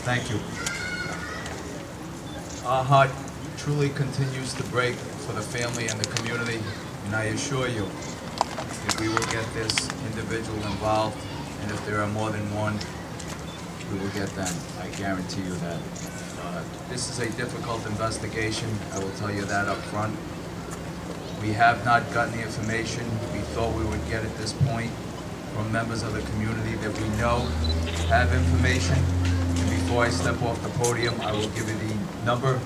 Thank you. Our heart truly continues to break for the family and the community, and I assure you that we will get this individual involved, and if there are more than one, we will get them. I guarantee you that. This is a difficult investigation, I will tell you that up front. We have not gotten the information we thought we would get at this point from members of the community that we know have information. And before I step off the podium, I will give you the number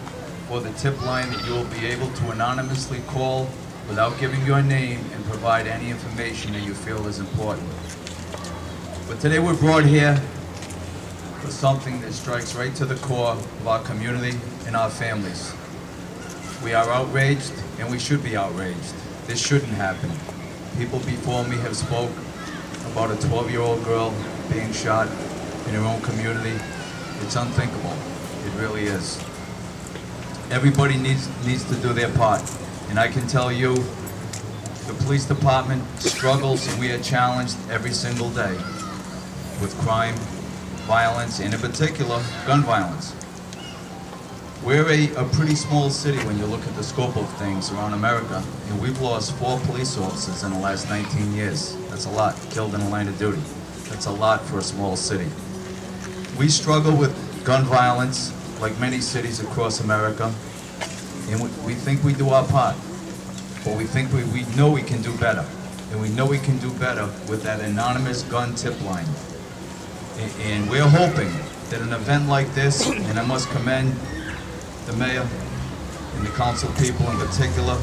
for the tip line that you will be able to anonymously call without giving your name and provide any information that you feel is important. But today we're brought here for something that strikes right to the core of our community and our families. We are outraged, and we should be outraged. This shouldn't happen. People before me have spoke about a 12-year-old girl being shot in her own community. It's unthinkable. It really is. Everybody needs to do their part. And I can tell you, the police department struggles, and we are challenged every single day with crime, violence, and in particular, gun violence. We're a pretty small city when you look at the scope of things around America, and we've lost 4 police officers in the last 19 years. That's a lot, killed in the line of duty. That's a lot for a small city. We struggle with gun violence like many cities across America, and we think we do our part, but we think we know we can do better, and we know we can do better with that anonymous gun tip line. And we're hoping that an event like this, and I must commend the mayor and the council people, in particular,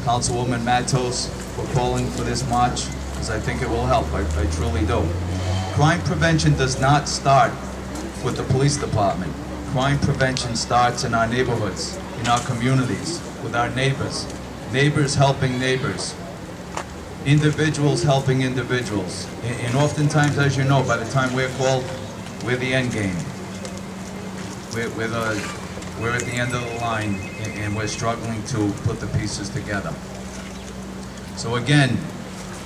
Councilwoman Matos, for calling for this march, because I think it will help. I truly do. Crime prevention does not start with the police department. Crime prevention starts in our neighborhoods, in our communities, with our neighbors. Neighbors helping neighbors. Individuals helping individuals. And oftentimes, as you know, by the time we're called, we're the end game. We're at the end of the line, and we're struggling to put the pieces together. So again,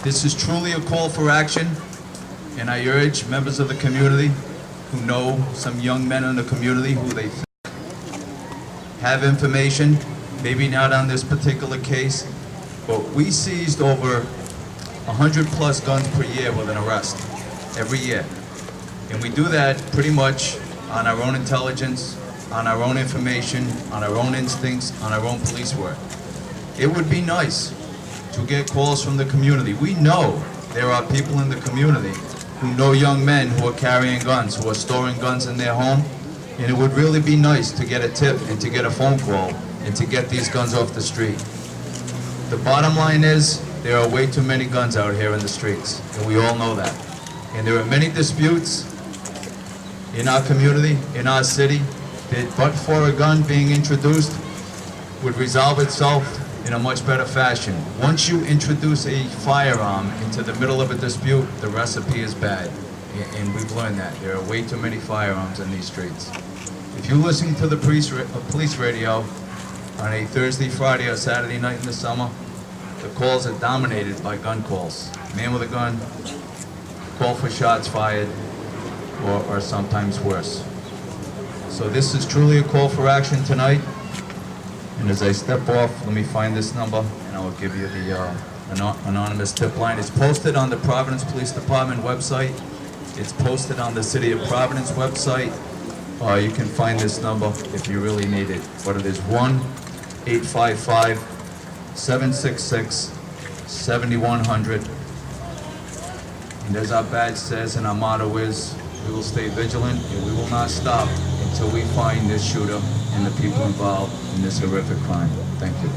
this is truly a call for action, and I urge members of the community who know some young men in the community who they think have information, maybe not on this particular case, but we seized over 100+ guns per year with an arrest, every year. And we do that pretty much on our own intelligence, on our own information, on our own instincts, on our own police work. It would be nice to get calls from the community. We know there are people in the community who know young men who are carrying guns, who are storing guns in their home, and it would really be nice to get a tip and to get a phone call and to get these guns off the street. The bottom line is, there are way too many guns out here in the streets, and we all know that. And there are many disputes in our community, in our city, that but for a gun being introduced would resolve itself in a much better fashion. Once you introduce a firearm into the middle of a dispute, the recipe is bad. And we've learned that. There are way too many firearms in these streets. If you listen to the police radio on a Thursday, Friday, or Saturday night in the summer, the calls are dominated by gun calls. Man with a gun, call for shots fired, or sometimes worse. So this is truly a call for action tonight. And as I step off, let me find this number, and I will give you the anonymous tip line. It's posted on the Providence Police Department website. It's posted on the City of Providence website. You can find this number if you really need it. But it is 1-855-766-7100. And as our badge says and our motto is, we will stay vigilant and we will not stop until we find this shooter and the people involved in this horrific crime. Thank you.